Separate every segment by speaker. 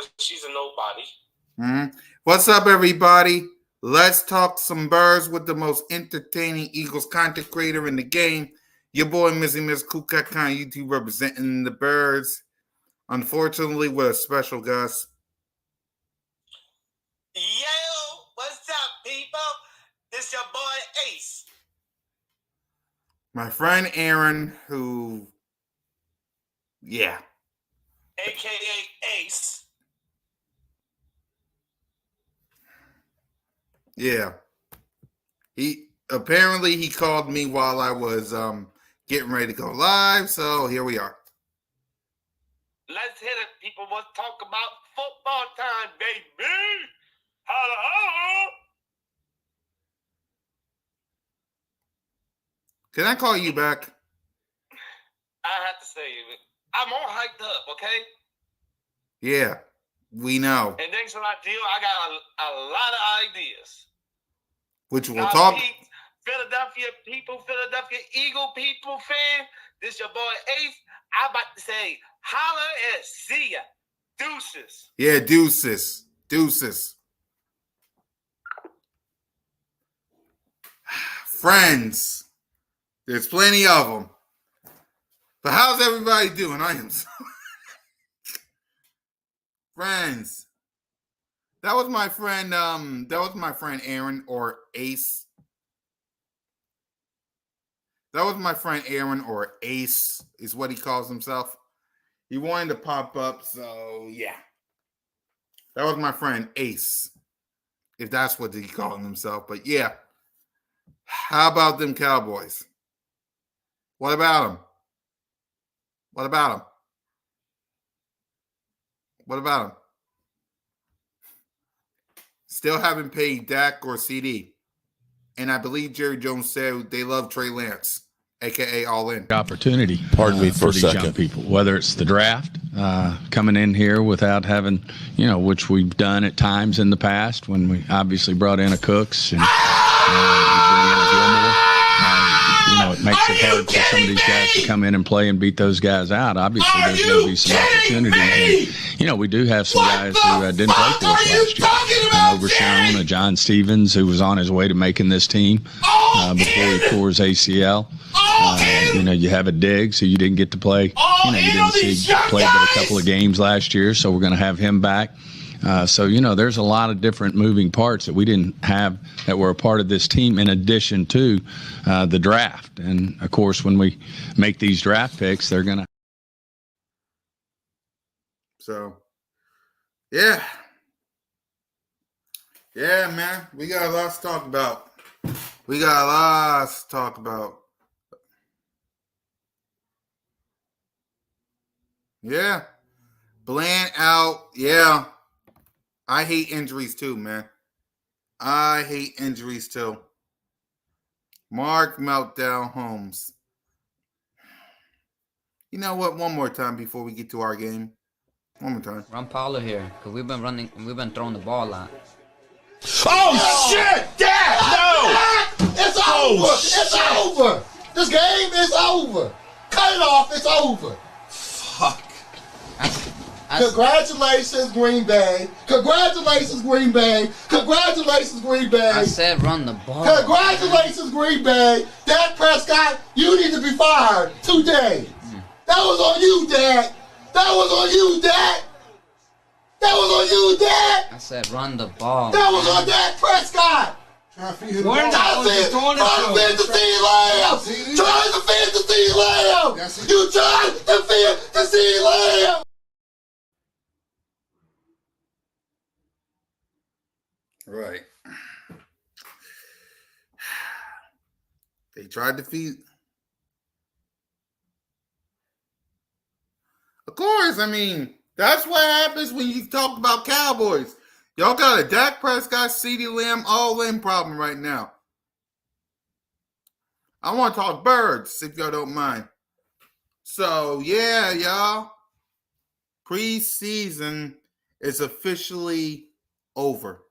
Speaker 1: because she's a nobody.
Speaker 2: Mm-hmm. What's up, everybody? Let's talk some birds with the most entertaining Eagles content creator in the game. Your boy, Mizzy Miss CoolCat, YouTube representing the birds. Unfortunately, with a special guest.
Speaker 1: Yo, what's up, people? This your boy Ace.
Speaker 2: My friend Aaron, who, yeah.
Speaker 1: AKA Ace.
Speaker 2: Yeah. He called me while I was getting ready to go live, so here we are.
Speaker 1: Let's hit it, people. Let's talk about football time, baby. Holla, holla.
Speaker 2: Can I call you back?
Speaker 1: I have to say, I'm all hyped up, okay?
Speaker 2: Yeah, we know.
Speaker 1: And next time I deal, I got a lot of ideas.
Speaker 2: Which we'll talk.
Speaker 1: Philadelphia people, Philadelphia Eagle people, fan. This your boy Ace. I'm about to say, holla and see ya. Deuces.
Speaker 2: Yeah, deuces. Deuces. Friends. There's plenty of them. But how's everybody doing? I am so... Friends. That was my friend Aaron, or Ace. That was my friend Aaron, or Ace is what he calls himself. He wanted to pop up, so yeah. That was my friend Ace, if that's what he called himself. But yeah. How about them Cowboys? What about them? What about them? What about them? Still haven't paid Dak or CD. And I believe Jerry Jones said they love Trey Lance, a.k.a. All In.
Speaker 3: Opportunity.
Speaker 4: Pardon me for a second.
Speaker 3: Young people, whether it's the draft, coming in here without having, which we've done at times in the past when we obviously brought in a Cooks and we bring in a Gilmore. It makes it hard for some of these guys to come in and play and beat those guys out. Obviously, there's going to be some opportunity. And, we do have some guys who didn't play for us last year. Overshown, John Stevens, who was on his way to making this team before he tore his ACL. You have a Diggs who you didn't get to play. You didn't see play but a couple of games last year, so we're going to have him back. There's a lot of different moving parts that we didn't have that were a part of this team in addition to the draft. And, of course, when we make these draft picks, they're going to.
Speaker 2: So, yeah. Yeah, man. We got a lot to talk about. Yeah. Bland out. Yeah. I hate injuries too, man. I hate injuries too. Mark Meltdown Holmes. You know what? One more time before we get to our game. One more time.
Speaker 5: Run Paulo here, because we've been throwing the ball a lot.
Speaker 4: Oh, shit! Dad! No!
Speaker 6: It's over! It's over! This game is over! Cut it off! It's over!
Speaker 4: Fuck.
Speaker 6: Congratulations, Green Bay. Congratulations, Green Bay. Congratulations, Green Bay.
Speaker 5: I said run the ball.
Speaker 6: Congratulations, Green Bay. Dak Prescott, you need to be fired today. That was on you, Dak. That was on you, Dak. That was on you, Dak.
Speaker 5: I said run the ball.
Speaker 6: That was on Dak Prescott. Trying to feed the ball. Trying to feed the CeeDee Lamb. Trying to feed the CeeDee Lamb. You trying to feed the CeeDee Lamb.
Speaker 2: Right. They tried to feed. Of course, that's what happens when you talk about Cowboys. Y'all got a Dak Prescott, CeeDee Lamb, all-in problem right now. I want to talk birds, if y'all don't mind. So, yeah, y'all. Preseason is officially over.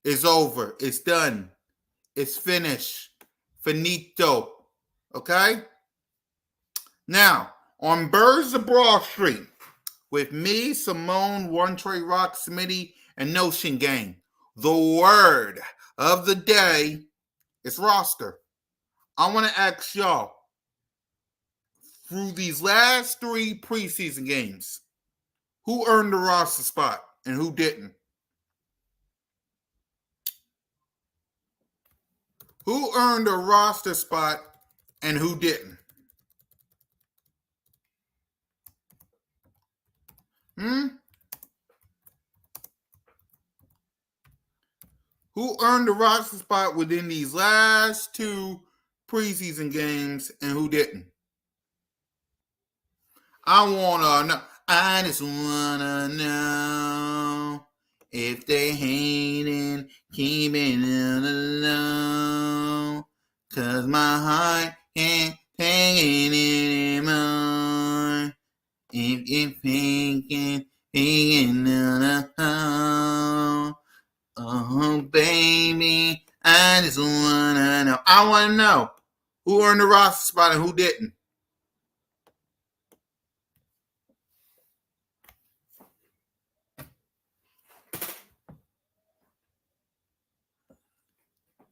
Speaker 2: It's over. It's done. It's finished. Finito. Okay? Now, On Birds of Broad Street with me, Simone, One Trey Rock, Smitty, and Notion Gang. The word of the day is roster. I want to ask y'all, through these last 3 preseason games, who earned the roster spot and who didn't? Who earned a roster spot and who didn't? Who earned the roster spot within these last 2 preseason games and who didn't? I wanna know. I just wanna know if they hating, keeping it alone. 'Cause my heart can't take it anymore. If you're thinking alone. Oh, baby, I just wanna know. I wanna know who earned the roster spot and who didn't.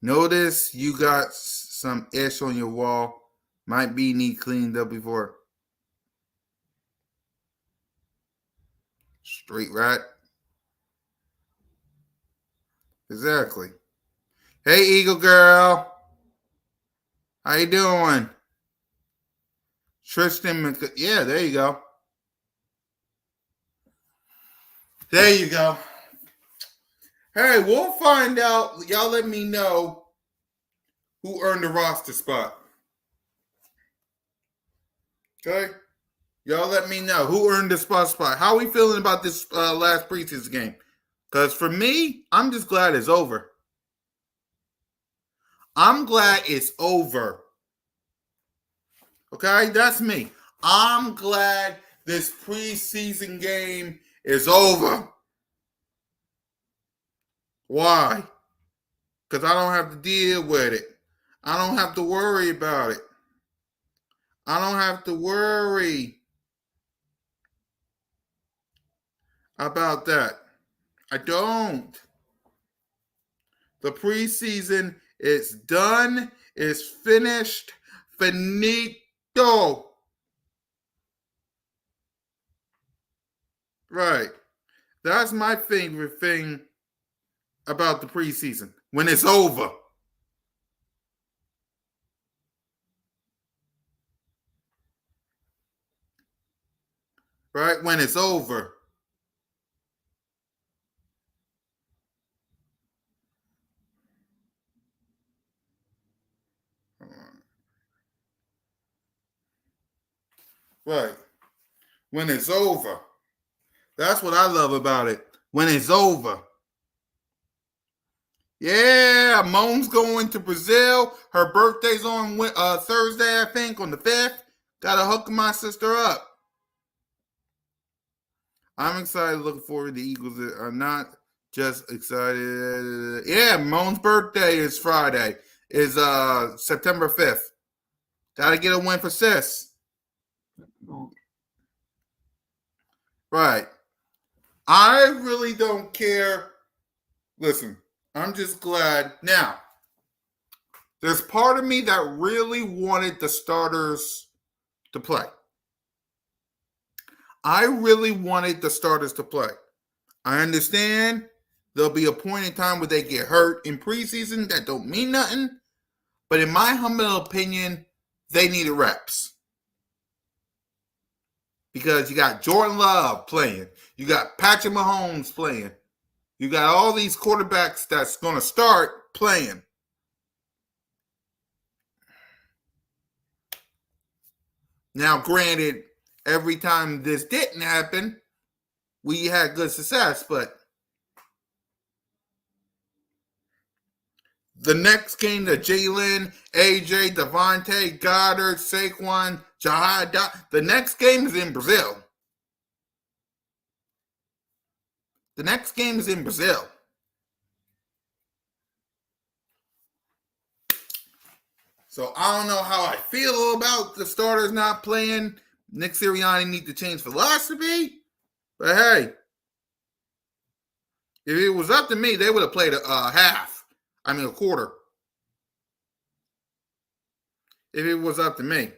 Speaker 2: Notice you got some ish on your wall. Might be need cleaned up before. Straight rat. Exactly. Hey, Eagle Girl. How you doing? Tristan yeah, there you go. There you go. Hey, we'll find out. Y'all let me know who earned the roster spot. Okay? Y'all let me know who earned the spot. How are we feeling about this last preseason game? Because for me, I'm just glad it's over. I'm glad it's over. Okay? That's me. I'm glad this preseason game is over. Why? Because I don't have to deal with it. I don't have to worry about it. I don't have to worry about that. I don't. The preseason is done. It's finished. Finito. Right. That's my favorite thing about the preseason. When it's over. Right? When it's over. Right. When it's over. That's what I love about it. When it's over. Yeah, Moan's going to Brazil. Her birthday's on Thursday, I think, on the 5th. Gotta hook my sister up. I'm excited, looking forward to the Eagles. I'm not just excited. Yeah, Moan's birthday is Friday. Is September 5th. Gotta get a win for sis. Right. I really don't care. Listen, I'm just glad. Now, there's part of me that really wanted the starters to play. I really wanted the starters to play. I understand there'll be a point in time where they get hurt in preseason. That don't mean nothing. But in my humble opinion, they needed reps. Because you got Jordan Love playing. You got Patrick Mahomes playing. You got all these quarterbacks that's going to start playing. Now, granted, every time this didn't happen, we had good success, but the next game, the Jalen, AJ, Devontae, Goddard, Saquon, Jahad, the next game is in Brazil. The next game is in Brazil. So I don't know how I feel about the starters not playing. Nick Sirianni need to change philosophy. But hey, if it was up to me, they would have played a quarter. If it was up to me.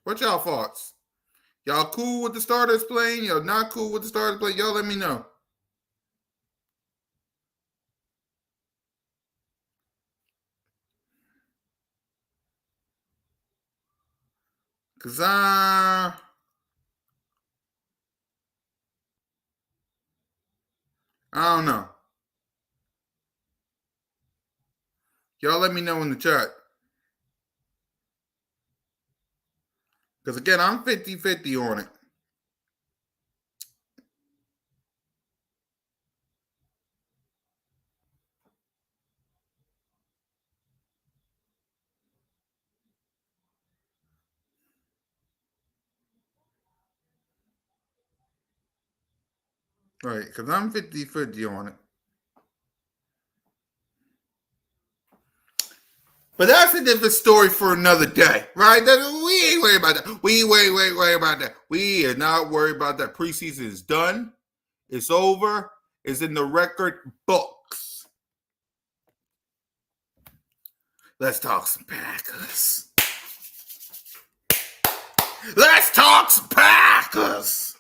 Speaker 2: What y'all thoughts? Y'all cool with the starters playing? Y'all not cool with the starters playing? Y'all let me know. Because I don't know. Y'all let me know in the chat. Because again, I'm 50-50 on it. Right, because I'm 50-50 on it. But that's a different story for another day, right? We ain't worried about that. We ain't worried about that. We are not worried about that. Preseason is done. It's over. It's in the record books. Let's talk some Packers. Let's talk some Packers.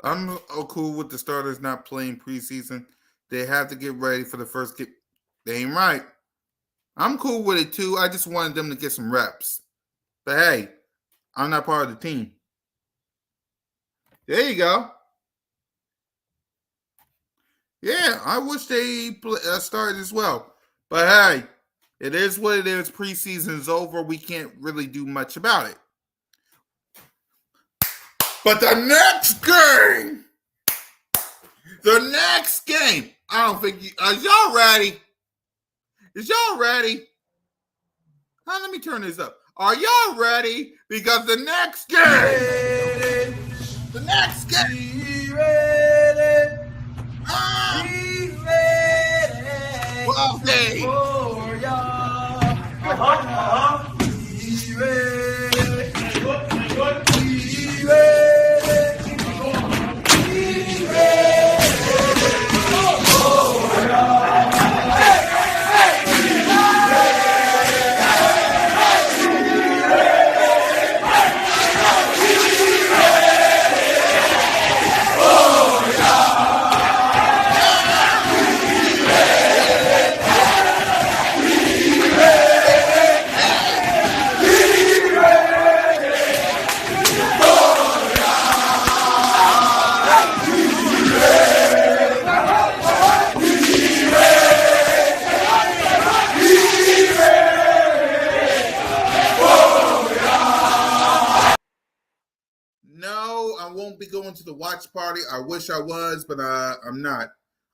Speaker 2: I'm cool with the starters not playing preseason. They have to get ready for the first game. They ain't right. I'm cool with it too. I just wanted them to get some reps. But hey, I'm not part of the team. There you go. Yeah, I wish they started as well. But hey, it is what it is. Preseason is over. We can't really do much about it. But the next game, I don't think is y'all ready? Is y'all ready? Let me turn this up. Are y'all ready? Because the next game, well, hey. I won't be going to the watch party. I wish I was, but I'm not.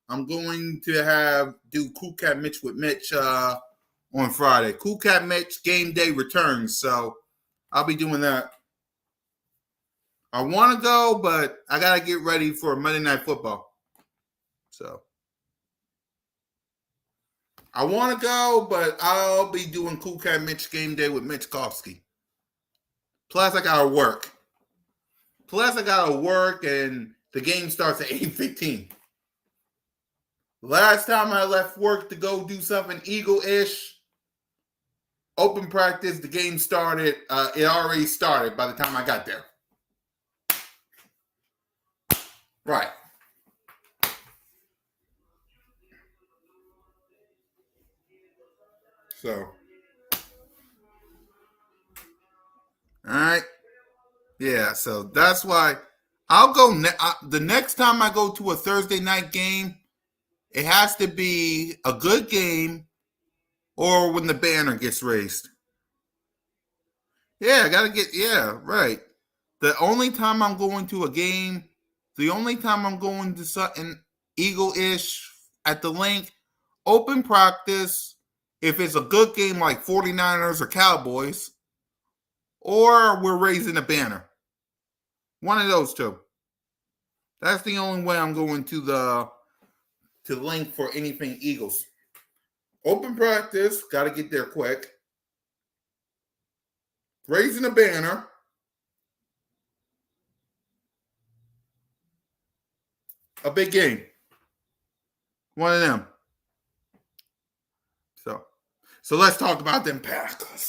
Speaker 2: I'm going to do CoolCat Mitch with Mitch on Friday. CoolCat Mitch game day returns, so I'll be doing that. I want to go, but I got to get ready for Monday Night Football. So I want to go, but I'll be doing CoolCat Mitch game day with Mitch Kofsky. Plus, I got to work. And the game starts at 8:15. Last time I left work to go do something Eagle-ish, open practice, the game started. It already started by the time I got there. Right. So, all right. Yeah, so that's why I'll go. The next time I go to a Thursday night game, it has to be a good game or when the banner gets raised. Yeah, I got to right. The only time I'm going to a game, the only time I'm going to something Eagle-ish at the link, open practice, if it's a good game like 49ers or Cowboys, or we're raising a banner. One of those two. That's the only way I'm going to link for anything Eagles. Open practice, got to get there quick. Raising a banner. A big game. One of them. So let's talk about them Packers.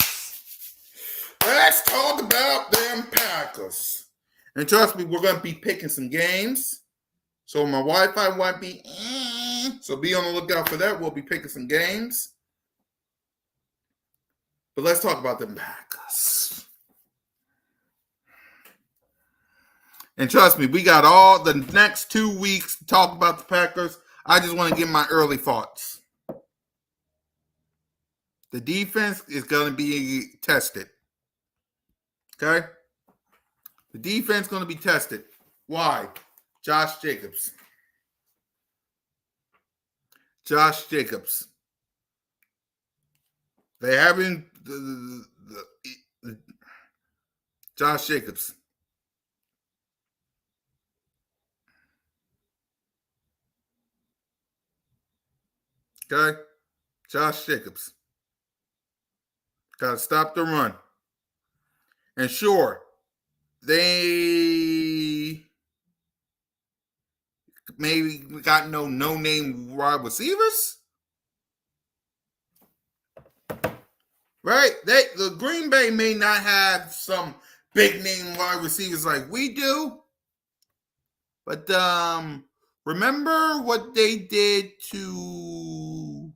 Speaker 2: Let's talk about them Packers. And trust me, we're going to be picking some games. So my Wi-Fi might be, so be on the lookout for that. We'll be picking some games. But let's talk about them Packers. And trust me, we got all the next 2 weeks to talk about the Packers. I just want to give my early thoughts. The defense is going to be tested. Okay? The defense is going to be tested. Why? Josh Jacobs. They haven't Josh Jacobs. Okay? Josh Jacobs. Got to stop the run. And sure, they maybe got no-name wide receivers. Right? The Green Bay may not have some big-name wide receivers like we do. But remember what they did to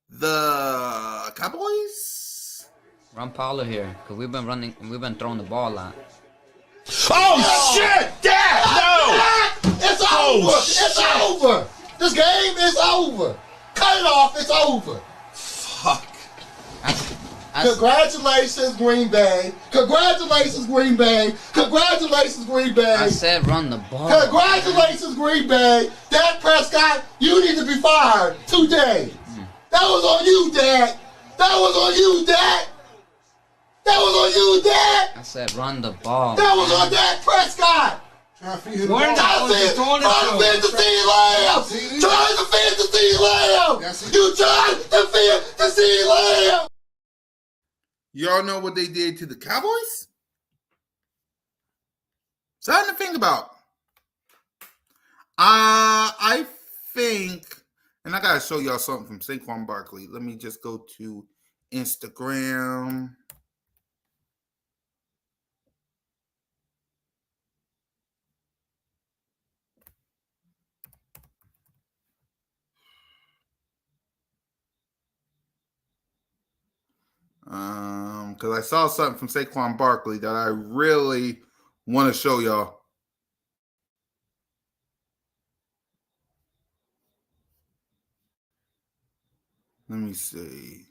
Speaker 2: the Cowboys?
Speaker 5: Run Paulo here, because we've been throwing the ball a lot.
Speaker 4: Oh, shit! Dad! No!
Speaker 6: It's over! It's over! This game is over! Cut it off! It's over!
Speaker 4: Fuck.
Speaker 6: Congratulations, Green Bay! Congratulations, Green Bay! Congratulations, Green Bay!
Speaker 5: I said run the ball.
Speaker 6: Congratulations, Green Bay! Dak Prescott, you need to be fired today! That was on you, Dak! That was on you, Dak! That was on you, Dak!
Speaker 5: I said run the ball.
Speaker 6: That was on Dak Prescott! Trying to defend the C-Lamb! Trying to defend the C-Lamb! You trying to defend the C-Lamb!
Speaker 2: Y'all know what they did to the Cowboys? Something to think about. I think, and I gotta show y'all something from Saquon Barkley. Let me just go to Instagram. Because I saw something from Saquon Barkley that I really want to show y'all. Let me see.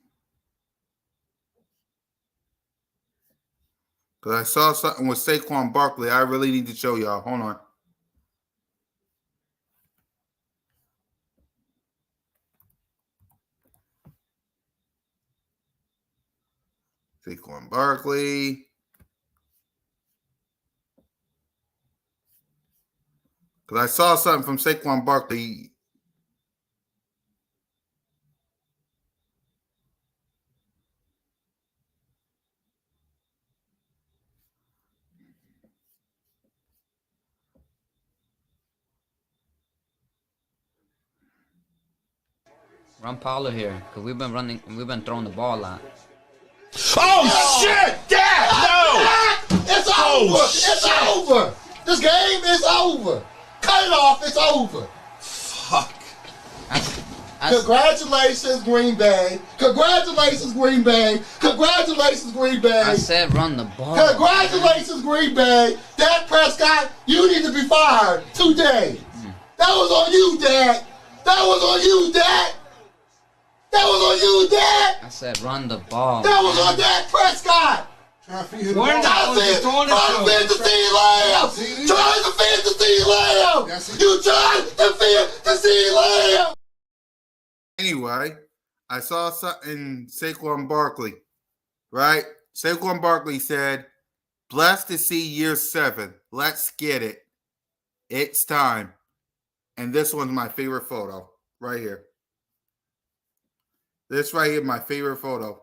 Speaker 2: Because I saw something with Saquon Barkley I really need to show y'all. Hold on. Saquon Barkley. Because I saw something from Saquon Barkley.
Speaker 5: Run Paulo here, because we've been throwing the ball a lot.
Speaker 4: Oh, shit! Dad! No!
Speaker 6: It's over! It's over! This game is over! Cut it off! It's over!
Speaker 4: Fuck.
Speaker 6: Congratulations, Green Bay! Congratulations, Green Bay! Congratulations, Green Bay!
Speaker 5: I said run the ball.
Speaker 6: Congratulations, Green Bay! Dak Prescott, you need to be fired today! That was on you, Dak! That was on you, Dak! That was on you, Dak!
Speaker 5: I said run the ball.
Speaker 6: That was on Dak Prescott! Trying to defend the C-Lamb! Trying to defend the C-Lamb! You trying to defend the C-Lamb!
Speaker 2: Anyway, I saw something Saquon Barkley, right? Saquon Barkley said, blessed to see year 7. Let's get it. It's time. And this one's my favorite photo right here. This right here, my favorite photo.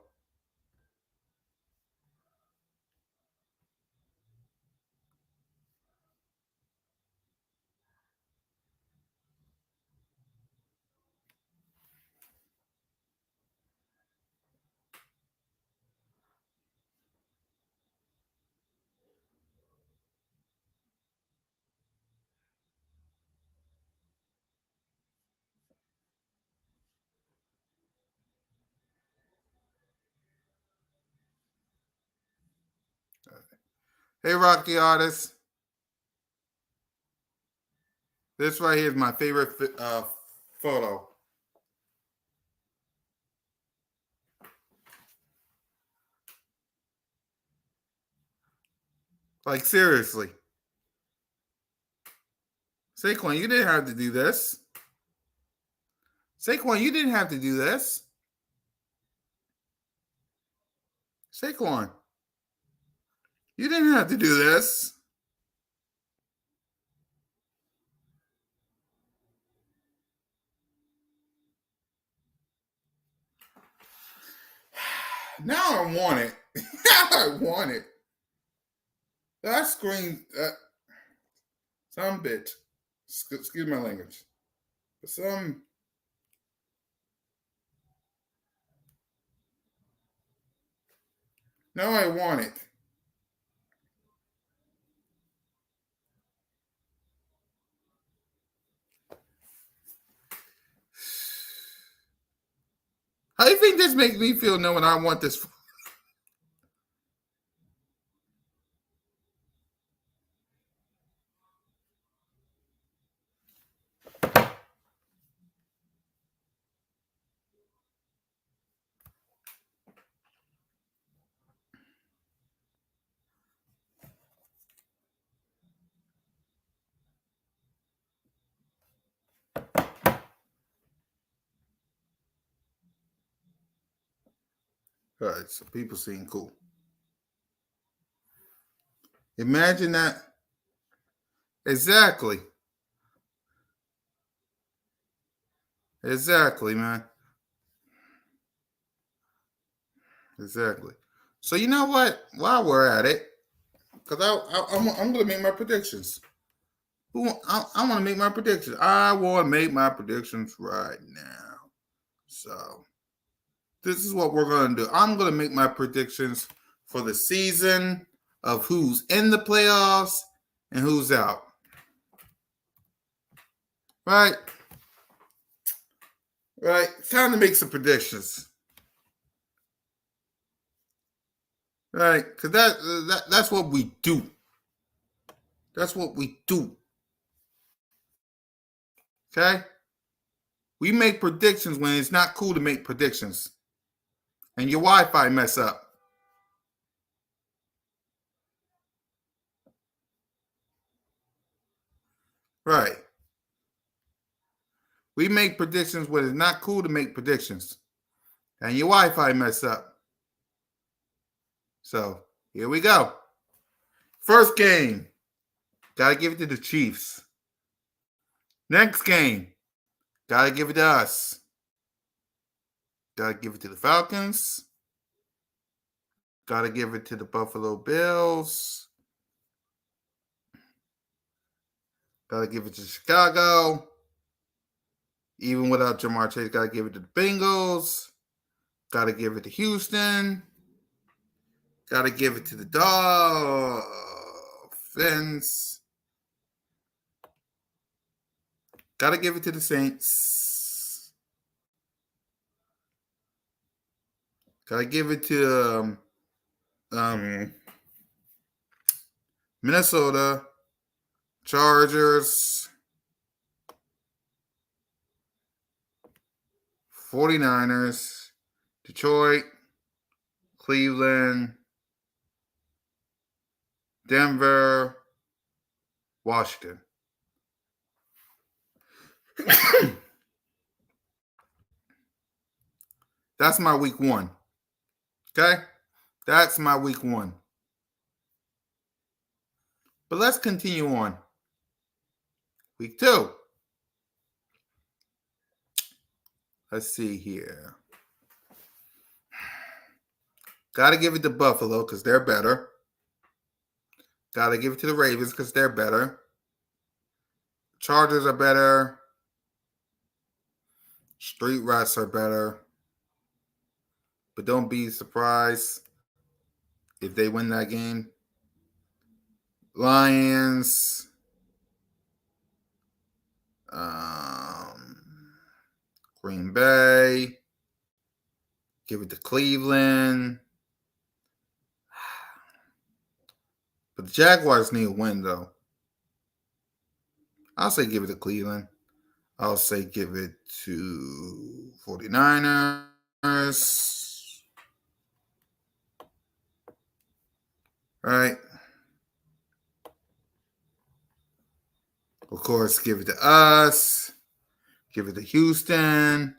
Speaker 2: Hey, Rock the Artist. This right here is my favorite photo. Like, seriously. Saquon, you didn't have to do this. Saquon, you didn't have to do this. Saquon, you didn't have to do this. Now I want it. Now I want it. That screen, some bitch. Excuse my language. Some. Now I want it. How do you think this makes me feel knowing I want this? All right, so people seem cool. Imagine that. Exactly. Exactly, man. Exactly. So you know what? While we're at it, because I'm going to make my predictions. I want to make my predictions. I want to make my predictions right now. So this is what we're going to do. I'm going to make my predictions for the season of who's in the playoffs and who's out. Right? Right? It's time to make some predictions. Right? Because that's what we do. That's what we do. Okay? We make predictions when it's not cool to make predictions. And your Wi-Fi mess up. Right. We make predictions when it's not cool to make predictions. And your Wi-Fi mess up. So, here we go. First game. Got to give it to the Chiefs. Next game. Got to give it to us. Got to give it to the Falcons. Got to give it to the Buffalo Bills. Got to give it to Chicago. Even without Jamar Chase, got to give it to the Bengals. Got to give it to Houston. Got to give it to the Dolphins. Got to give it to the Saints. Got to give it to Minnesota, Chargers, 49ers, Detroit, Cleveland, Denver, Washington. That's my week one. Okay? That's my week one. But let's continue on. Week 2. Let's see here. Got to give it to Buffalo because they're better. Got to give it to the Ravens because they're better. Chargers are better. Street Rats are better. But don't be surprised if they win that game. Lions. Green Bay. Give it to Cleveland. But the Jaguars need a win, though. I'll say give it to Cleveland. I'll say give it to 49ers. Right. Of course, give it to us. Give it to Houston.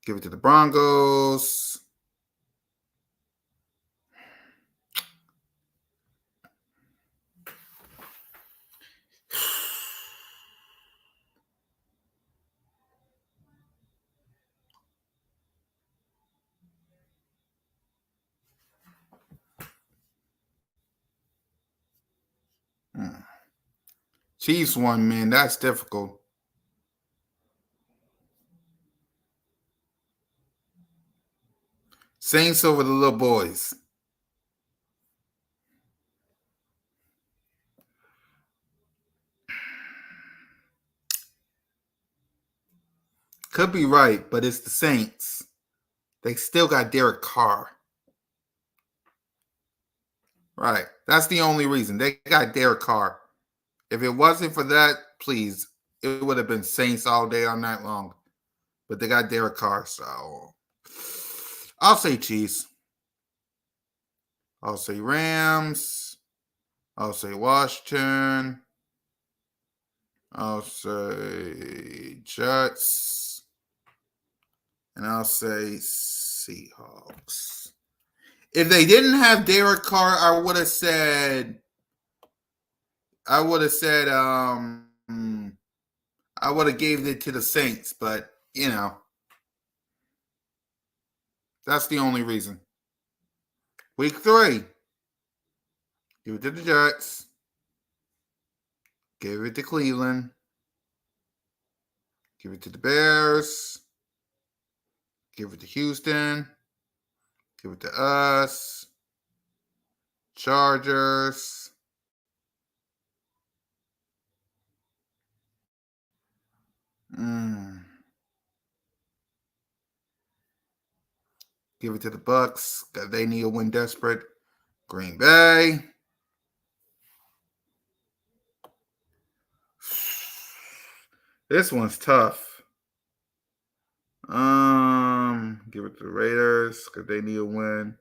Speaker 2: Give it to the Broncos. Chiefs won, man. That's difficult. Saints over the little boys. Could be right, but it's the Saints. They still got Derek Carr. Right. That's the only reason. They got Derek Carr. If it wasn't for that, please, it would have been Saints all day, all night long. But they got Derek Carr, so I'll say Chiefs. I'll say Rams. I'll say Washington. I'll say Jets. And I'll say Seahawks. If they didn't have Derek Carr, I would have said I would have gave it to the Saints, but you know, that's the only reason. Week 3. Give it to the Jets. Give it to Cleveland. Give it to the Bears. Give it to Houston. Give it to us. Chargers. Give it to the Bucks. They need a win desperate. Green Bay. This one's tough. Give it to the Raiders because they need a win.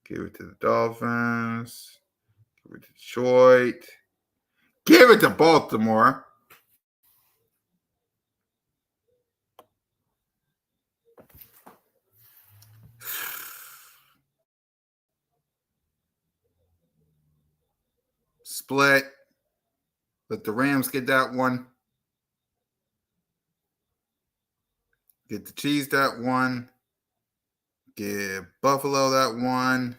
Speaker 2: Give it to the Dolphins. Give it to Detroit. Give it to Baltimore. Split. Let the Rams get that one. Get the Chiefs that one. Give Buffalo that one.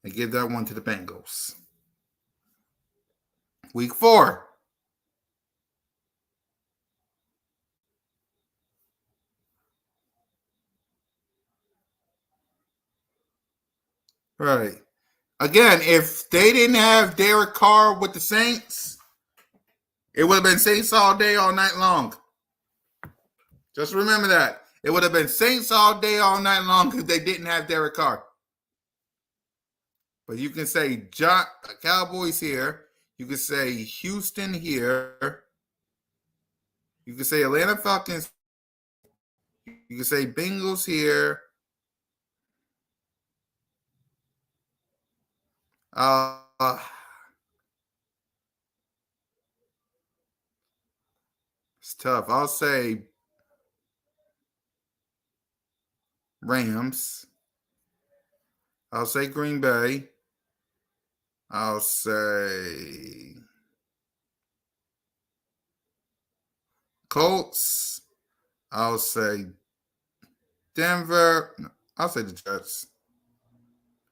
Speaker 2: And give that one to the Bengals. Week 4. Right. Again, if they didn't have Derek Carr with the Saints, it would have been Saints all day, all night long. Just remember that. It would have been Saints all day, all night long if they didn't have Derek Carr. But you can say Cowboys here. You can say Houston here. You can say Atlanta Falcons. You can say Bengals here. It's tough. I'll say Rams. I'll say Green Bay. I'll say Colts. I'll say Denver. No, I'll say the Jets.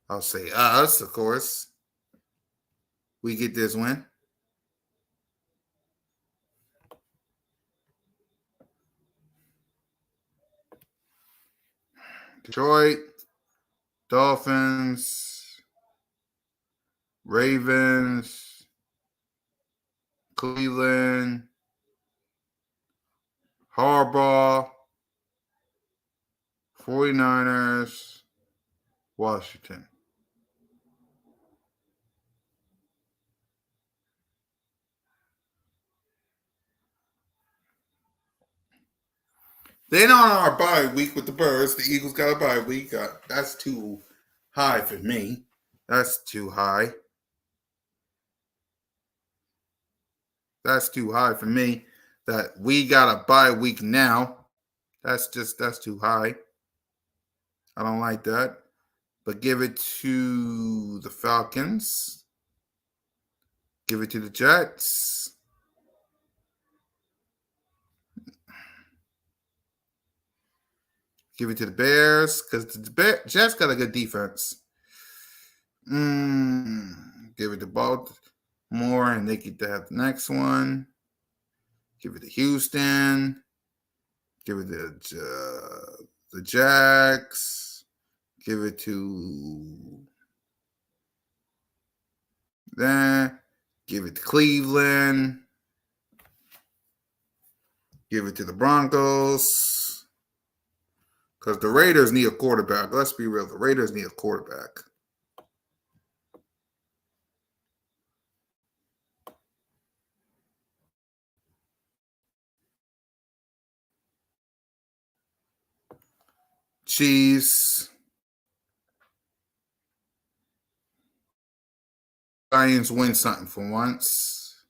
Speaker 2: I'll say us, of course. We get this win. Detroit, Dolphins, Ravens, Cleveland, Harbaugh, 49ers, Washington. They're not on our bye week with the Birds. The Eagles got a bye week. That's too high for me. That's too high. That's too high for me. That we got a bye week now. That's too high. I don't like that. But give it to the Falcons. Give it to the Jets. Give it to the Bears because the Jets got a good defense. Give it to Baltimore and they get to have the next one. Give it to Houston. Give it to the Jags. Give it to that. Give it to Cleveland. Give it to the Broncos. Because the Raiders need a quarterback. Let's be real. The Raiders need a quarterback. Chiefs. Lions win something for once.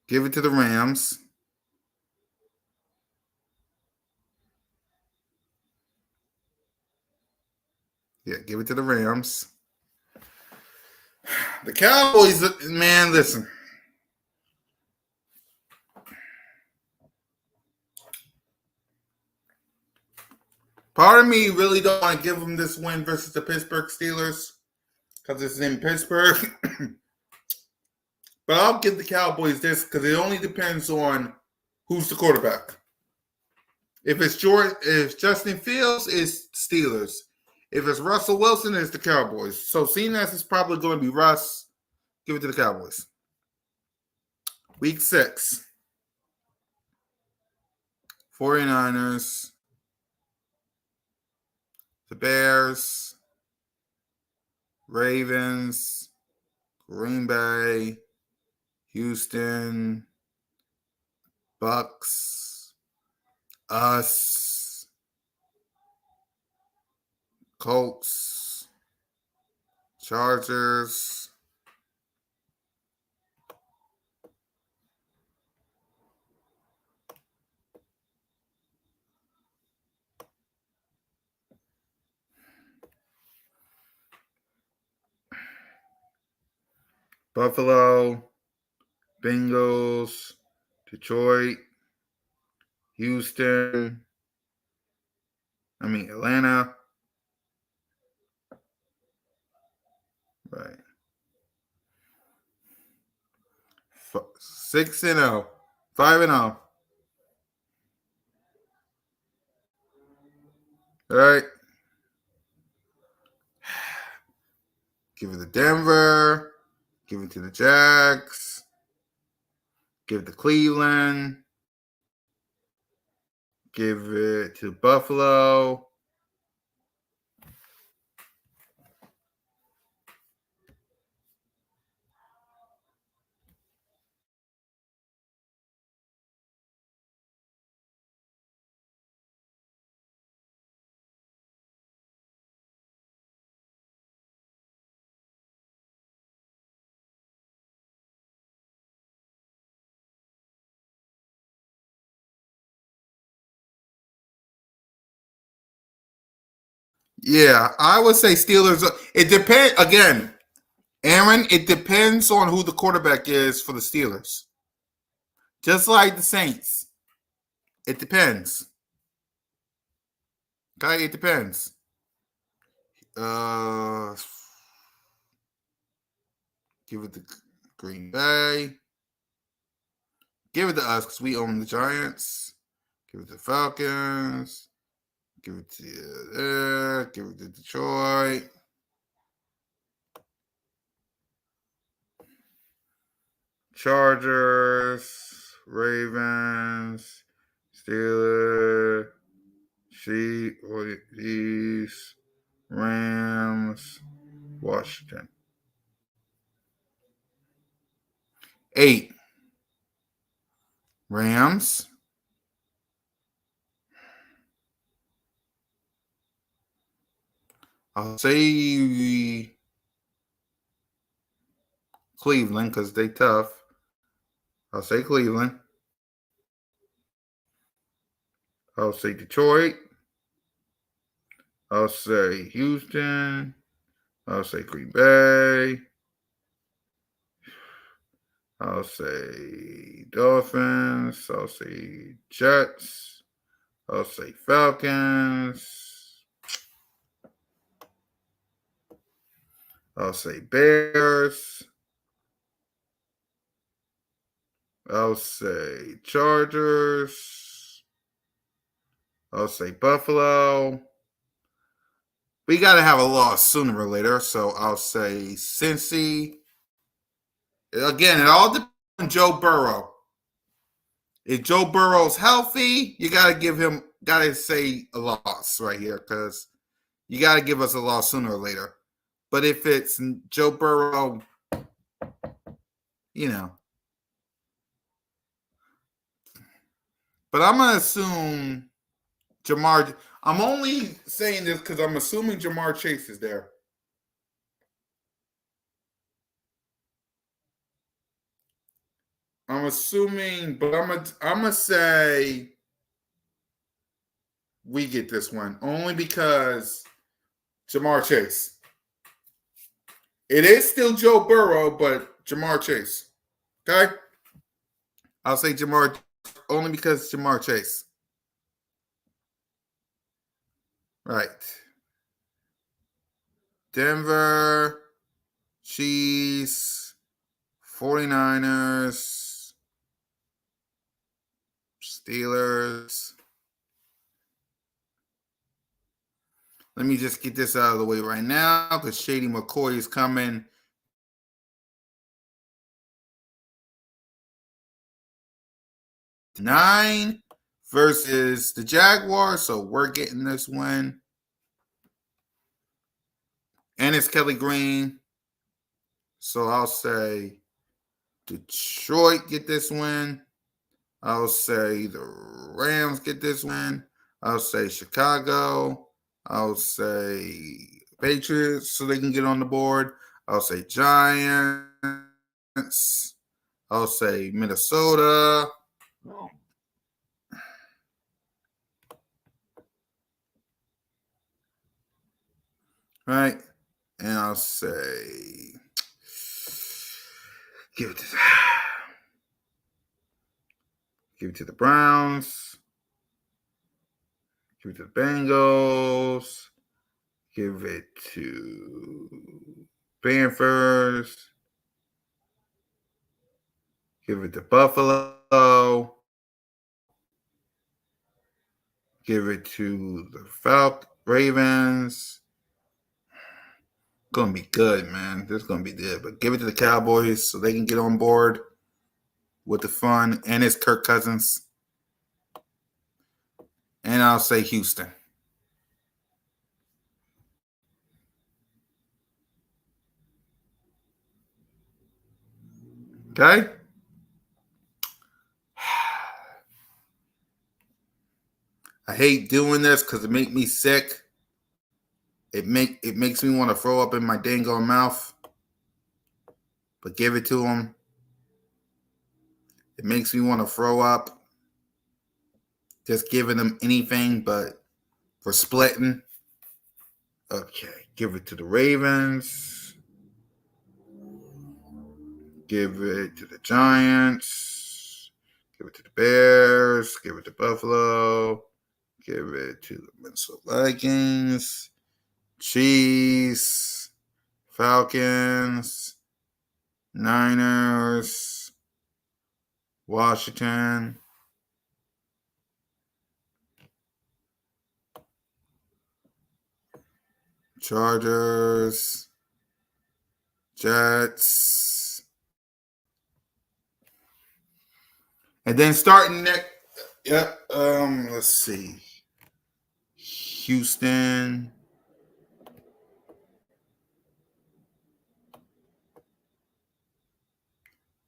Speaker 2: Give it to the Rams. Yeah, give it to the Rams. The Cowboys, man, listen. Part of me really don't want to give them this win versus the Pittsburgh Steelers because it's in Pittsburgh. But I'll give the Cowboys this because it only depends on who's the quarterback. If Justin Fields, it's Steelers. If it's Russell Wilson, it's the Cowboys. So seeing as it's probably going to be Russ, give it to the Cowboys. Week 6. 49ers. The Bears. Ravens. Green Bay. Houston. Bucks. Us. Colts. Chargers. Buffalo. Bengals. Detroit. Houston. Atlanta. Right. 6-0. 5-0. All right. Give it to Denver. Give it to the Jags. Give it to Cleveland. Give it to Buffalo. Yeah, I would say Steelers. It depends. Again, Aaron, it depends on who the quarterback is for the Steelers. Just like the Saints. It depends. Okay, it depends. Give it to Green Bay. Give it to us because we own the Giants. Give it to the Falcons. Give it to give it to Detroit. Chargers, Ravens, Steelers, Chiefs, Rams, Washington. 8. Rams. I'll say Cleveland because they tough. I'll say Cleveland. I'll say Detroit. I'll say Houston. I'll say Green Bay. I'll say Dolphins. I'll say Jets. I'll say Falcons. I'll say Bears. I'll say Chargers. I'll say Buffalo. We got to have a loss sooner or later, so I'll say Cincy. Again, it all depends on Joe Burrow. If Joe Burrow's healthy, you got to say a loss right here because you got to give us a loss sooner or later. But if it's Joe Burrow, you know. But I'm going to assume Jamar. I'm only saying this because I'm assuming Jamar Chase is there. I'm assuming, but I'm gonna say we get this one only because Jamar Chase. It is still Joe Burrow, but Jamar Chase. Okay? I'll say Jamar only because Jamar Chase. Right. Denver, Chiefs, 49ers, Steelers. Let me just get this out of the way right now because Shady McCoy is coming. Nine versus the Jaguars, so we're getting this win. And it's Kelly Green. So I'll say Detroit get this win. I'll say the Rams get this win. I'll say Chicago. I'll say Patriots so they can get on the board. I'll say Giants. I'll say Minnesota. Right? And I'll say give it to the Browns. Give it to the Bengals. Give it to Panthers. Give it to Buffalo. Give it to the Ravens. Gonna be good, man. This is gonna be good. But give it to the Cowboys so they can get on board with the fun. And it's Kirk Cousins. And I'll say Houston. Okay? I hate doing this because it makes me sick. It makes me want to throw up in my dango mouth. But give it to them. It makes me want to throw up. Just giving them anything but for splitting. Okay, give it to the Ravens. Give it to the Giants. Give it to the Bears. Give it to Buffalo. Give it to the Minnesota Vikings. Chiefs. Falcons. Niners. Washington. Chargers. Jets. And then starting next, let's see. Houston.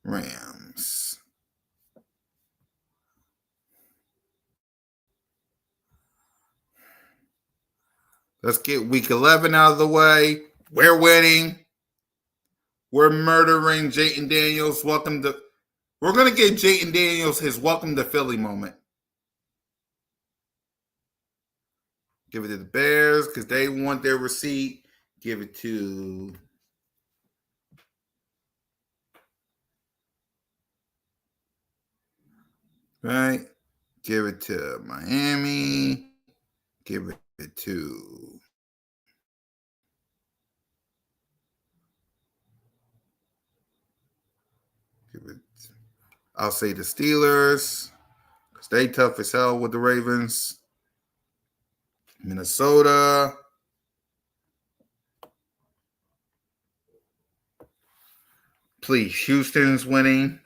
Speaker 2: Rams. Let's get week 11 out of the way. We're winning. We're murdering Jayden Daniels. We're going to give Jayden Daniels his welcome to Philly moment. Give it to the Bears because they want their receipt. Give it to right. Give it to Miami. Give it to I'll say the Steelers because they tough as hell with the Ravens. Minnesota. Please, Houston's winning.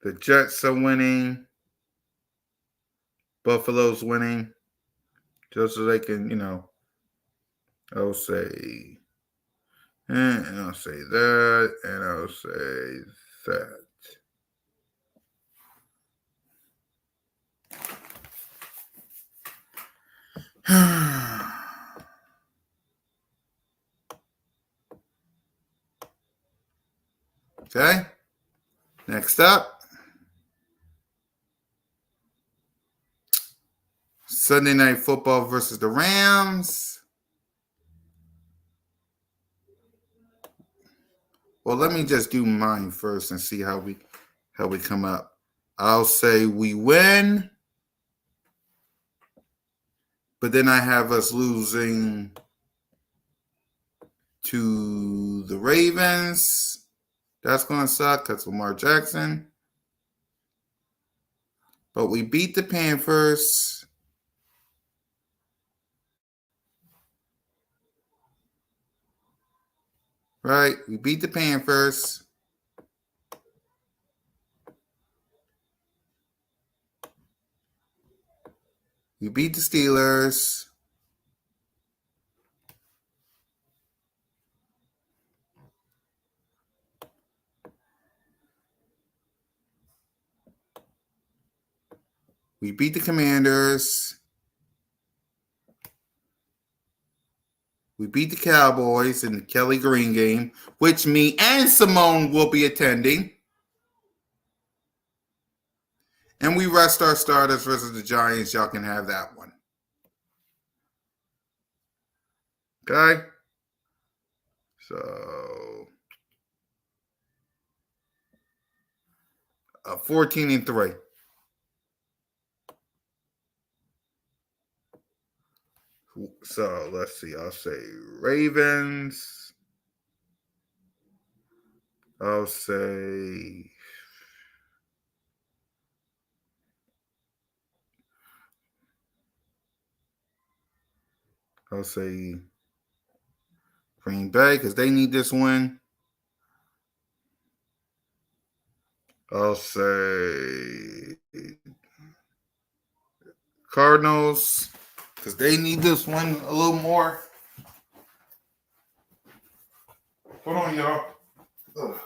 Speaker 2: The Jets are winning. Buffalo's winning. Just so they can, I'll say, and I'll say that, and I'll say that. Okay. Next up. Sunday Night Football versus the Rams. Well, let me just do mine first and see how we come up. I'll say we win. But then I have us losing to the Ravens. That's going to suck because Lamar Jackson. But we beat the Panthers. Right? We beat the Panthers. We beat the Steelers. We beat the Commanders. We beat the Cowboys in the Kelly Green game, which me and Simone will be attending. And we rest our starters versus the Giants. Y'all can have that one. Okay? So, 14-3. So, let's see. I'll say Ravens. I'll say Green Bay because they need this win. I'll say Cardinals because they need this one a little more. Hold on, y'all. Ugh.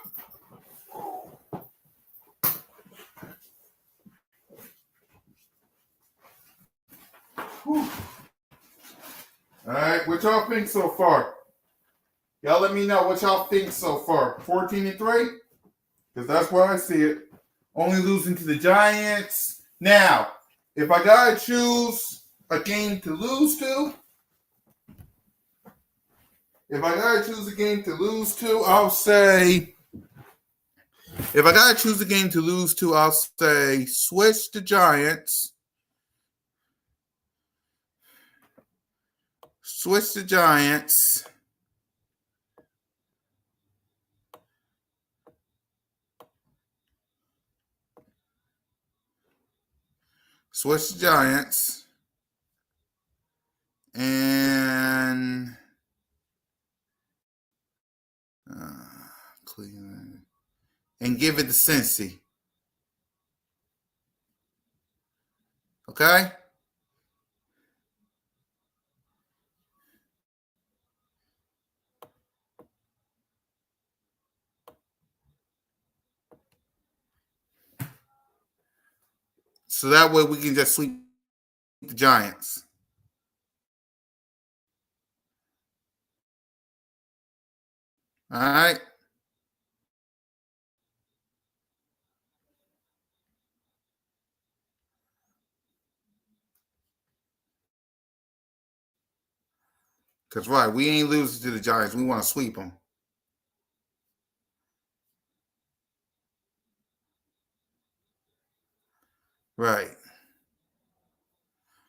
Speaker 2: Whew. All right, what y'all think so far? Y'all let me know what y'all think so far. 14-3? Because that's where I see it. Only losing to the Giants. Now, if I gotta choose a game to lose to, if I gotta choose a game to lose to, I'll say. If I gotta choose a game to lose to, I'll say switch the Giants. Switch the Giants. Switch the Giants. And Cleveland. And give it to Cincy. Okay? So that way we can just sweep the Giants. All right? Because, right, we ain't losing to the Giants. We want to sweep them. Right.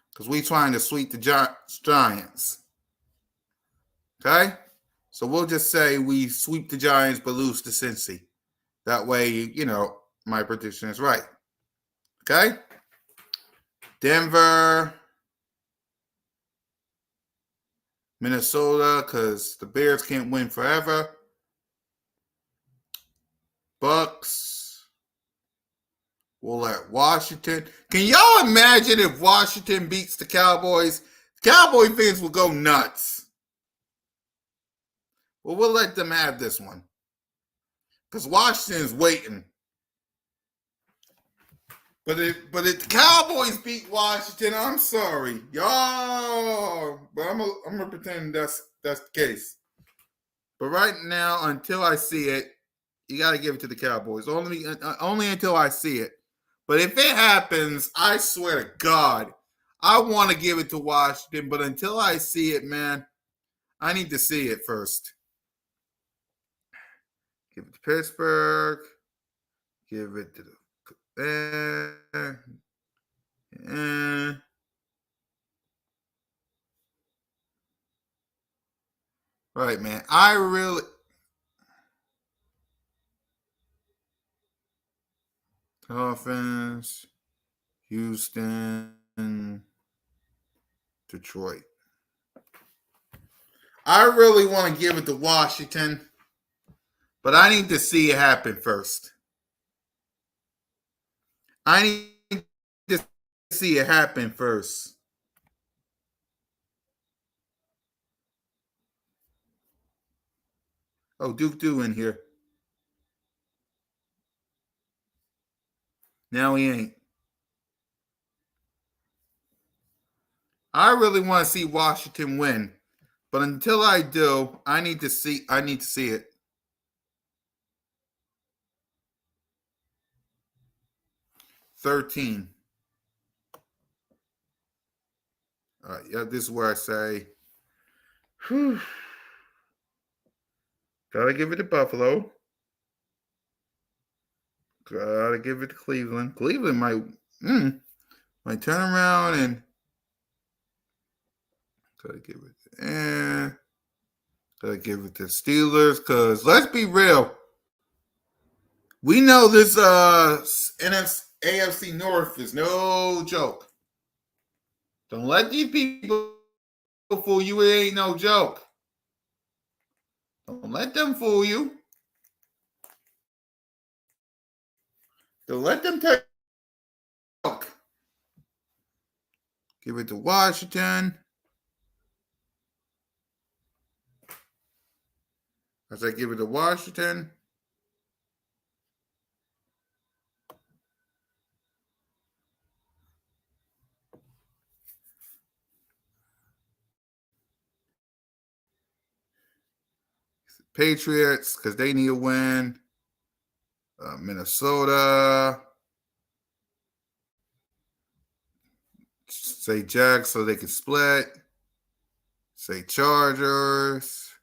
Speaker 2: Because we trying to sweep the Giants. Okay? So we'll just say we sweep the Giants but lose to Cincy. That way, you know, my prediction is right. Okay? Denver, Minnesota, because the Bears can't win forever. Bucks. We'll let Washington. Can y'all imagine if Washington beats the Cowboys? Cowboy fans will go nuts. Well, we'll let them have this one. Because Washington's waiting. But if the Cowboys beat Washington, I'm sorry. Y'all. But I'm gonna pretend that's the case. But right now, until I see it, you gotta give it to the Cowboys. Only until I see it. But if it happens, I swear to God, I want to give it to Washington. But until I see it, man, I need to see it first. Give it to Pittsburgh. Give it to the right, man. I really Dolphins, Houston, Detroit. I really want to give it to Washington, but I need to see it happen first. I need to see it happen first. Oh, Duke Dew in here. Now he ain't. I really want to see Washington win, but until I do, I need to see it. $13. All right, yeah, this is where I say, whew, gotta give it to Buffalo. Gotta give it to Cleveland. Cleveland might turn around and gotta give it to Steelers. Because let's be real, we know this AFC North is no joke. Don't let these people fool you. It ain't no joke. Don't let them fool you. Don't let them take joke. Give it to Washington. As I give it to Washington. Patriots, because they need a win. Minnesota. Say Jags so they can split. Say Chargers.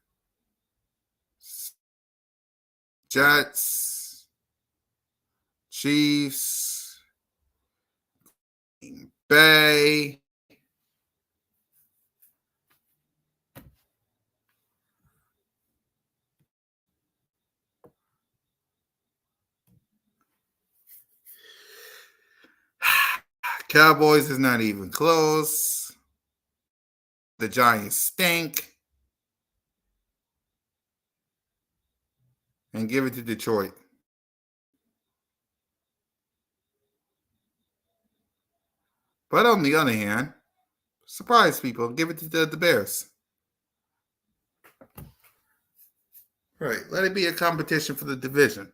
Speaker 2: Jets. Chiefs. Green Bay. Cowboys is not even close. The Giants stink. And give it to Detroit. But on the other hand, surprise people, give it to the Bears. Right, let it be a competition for the division.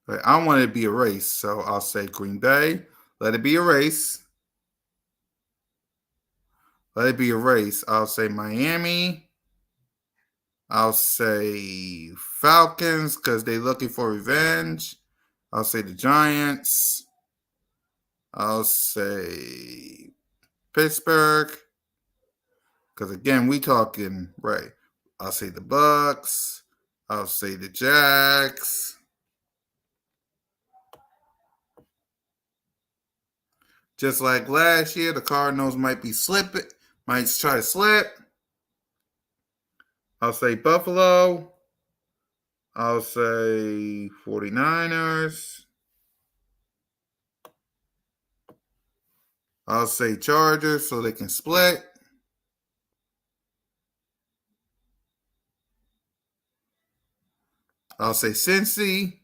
Speaker 2: Right, I want it to be a race, so I'll say Green Bay. Let it be a race. Let it be a race. I'll say Miami. I'll say Falcons because they're looking for revenge. I'll say the Giants. I'll say Pittsburgh. Because again, we talking, right. I'll say the Bucks. I'll say the Jags. Just like last year, the Cardinals might be slipping, might try to slip. I'll say Buffalo. I'll say 49ers. I'll say Chargers so they can split. I'll say Cincy.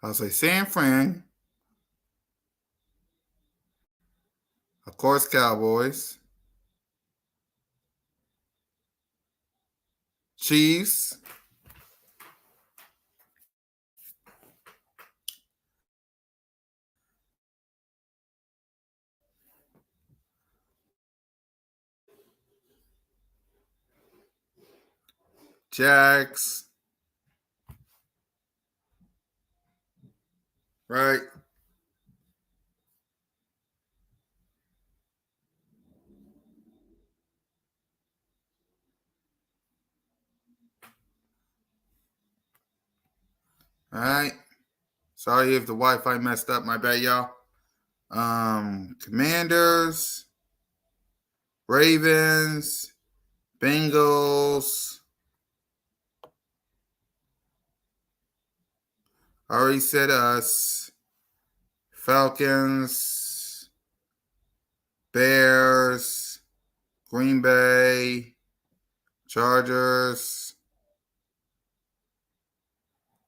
Speaker 2: I'll say San Fran. Of course, Cowboys. Chiefs. Jags. Right? All right. Sorry if the Wi-Fi messed up. My bad, y'all. Commanders. Ravens. Bengals. I already said us. Falcons. Bears. Green Bay. Chargers.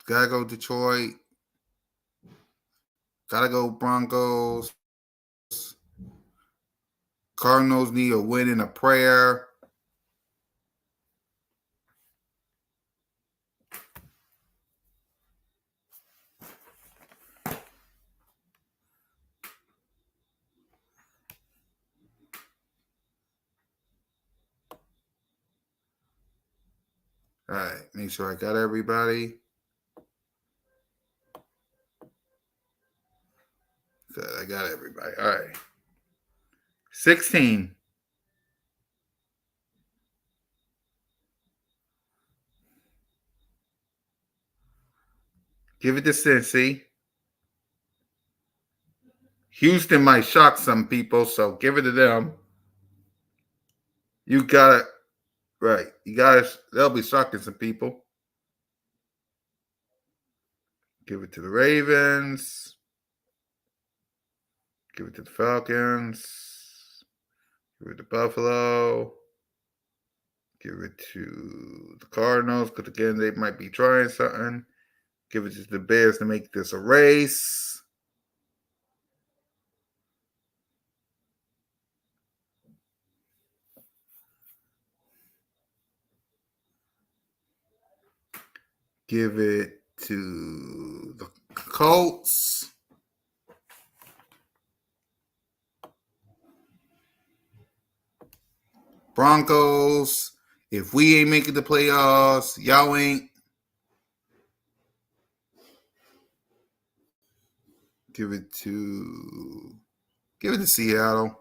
Speaker 2: Gotta go Detroit. Gotta go Broncos. Cardinals need a win and a prayer. All right, make sure I got everybody. Good, I got everybody. All right. 16. Give it to Cincy. Houston might shock some people, so give it to them. You got it. Right. You guys, they'll be shocking some people. Give it to the Ravens. Give it to the Falcons. Give it to Buffalo. Give it to the Cardinals, because again, they might be trying something. Give it to the Bears to make this a race. Give it to the Colts. Broncos. If we ain't making the playoffs, y'all ain't. Give it to Seattle.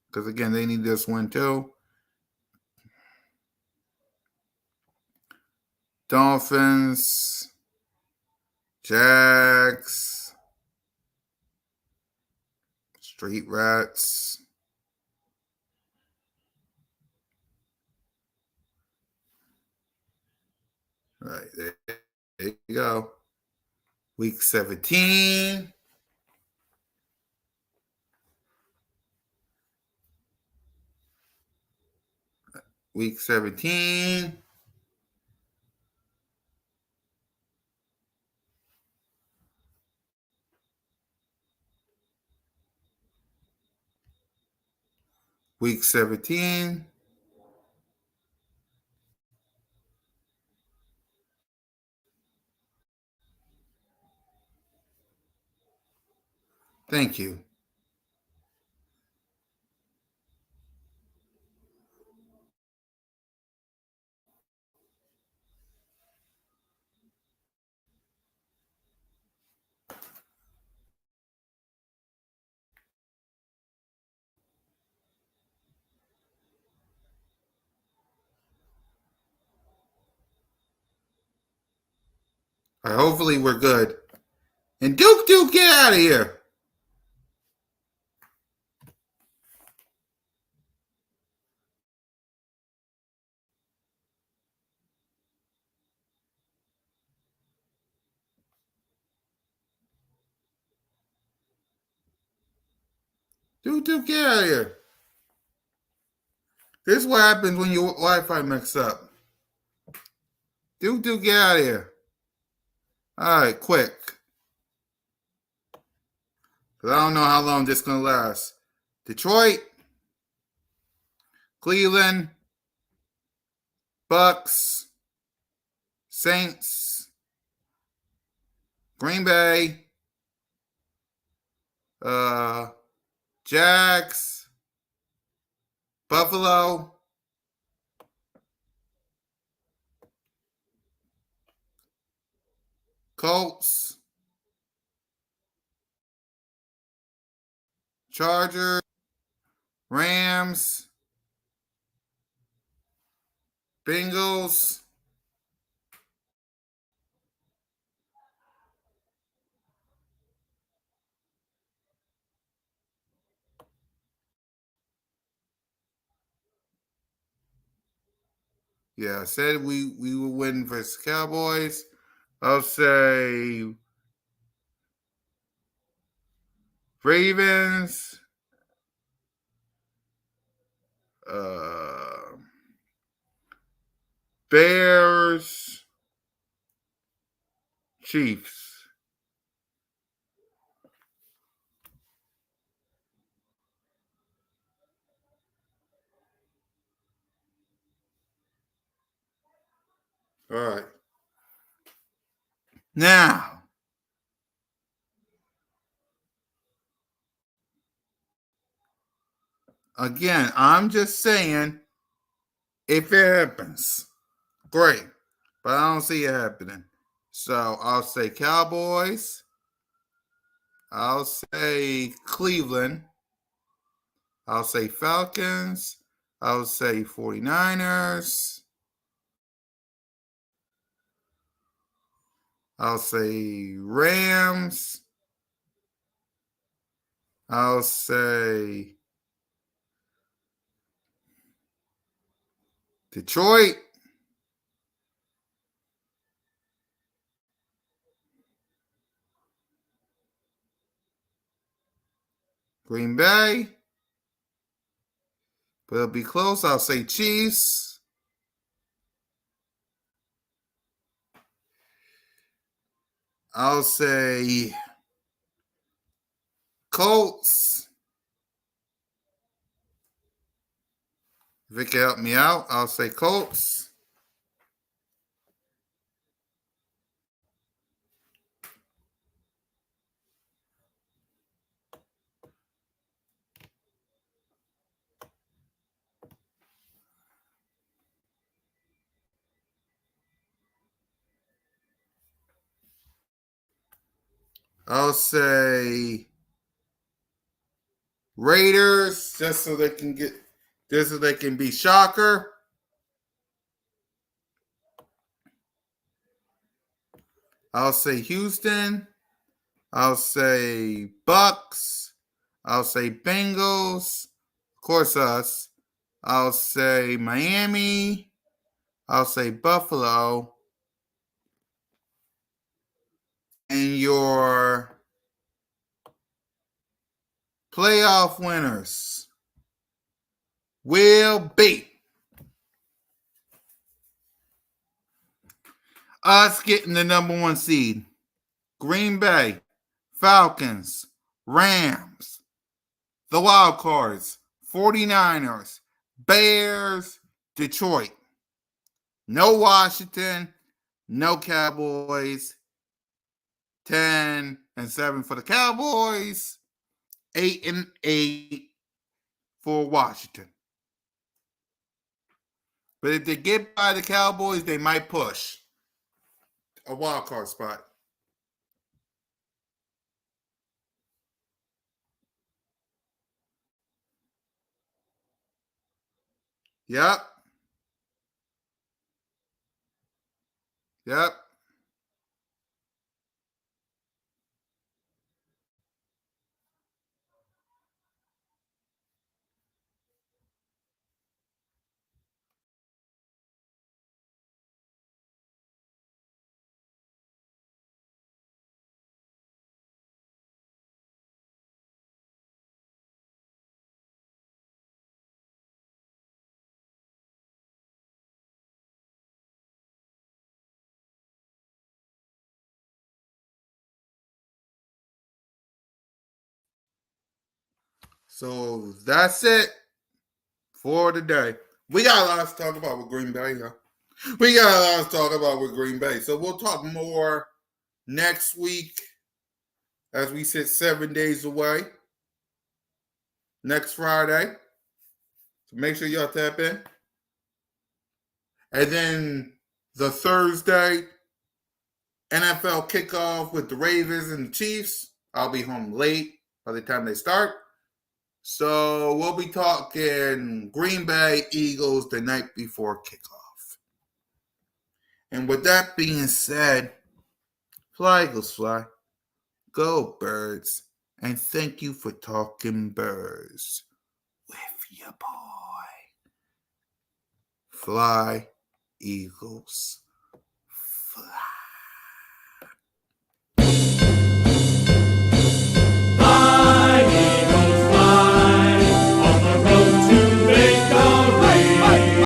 Speaker 2: Because again, they need this win too. Dolphins. Jags. Street Rats. All right, there you go. Week 17. Week 17. Week 17. Thank you. All right, hopefully we're good. And Duke, get out of here. Duke, get out of here. This is what happens when your Wi-Fi mix up. Duke, get out of here. All right, quick. Because I don't know how long this is going to last. Detroit, Cleveland, Bucks, Saints, Green Bay, Jags, Buffalo, Colts, Chargers, Rams, Bengals, yeah, I said we will win versus Cowboys. I'll say Ravens, Bears, Chiefs. All right. Now, again, I'm just saying, if it happens, great. But I don't see it happening. So I'll say Cowboys. I'll say Cleveland. I'll say Falcons. I'll say 49ers. I'll say Rams. I'll say Detroit. Green Bay. But it'll be close. I'll say Chiefs. I'll say Colts. If it can help me out, I'll say Colts. I'll say Raiders, just so they can be shocker. I'll say Houston. I'll say Bucks. I'll say Bengals. Of course, us. I'll say Miami. I'll say Buffalo. And your playoff winners will be us getting the number 1 seed. Green Bay, Falcons, Rams, the wild cards, 49ers, Bears, Detroit. No Washington, no Cowboys. 10-7 for the Cowboys. 8-8 for Washington. But if they get by the Cowboys, they might push a wild card spot. Yep. So that's it for today. We got a lot to talk about with Green Bay. So we'll talk more next week as we sit 7 days away. Next Friday. So make sure y'all tap in. And then the Thursday NFL kickoff with the Ravens and the Chiefs. I'll be home late by the time they start. So we'll be talking Green Bay Eagles the night before kickoff. And with that being said, fly, Eagles, fly. Go, birds. And thank you for talking birds with your boy. Fly, Eagles, fly.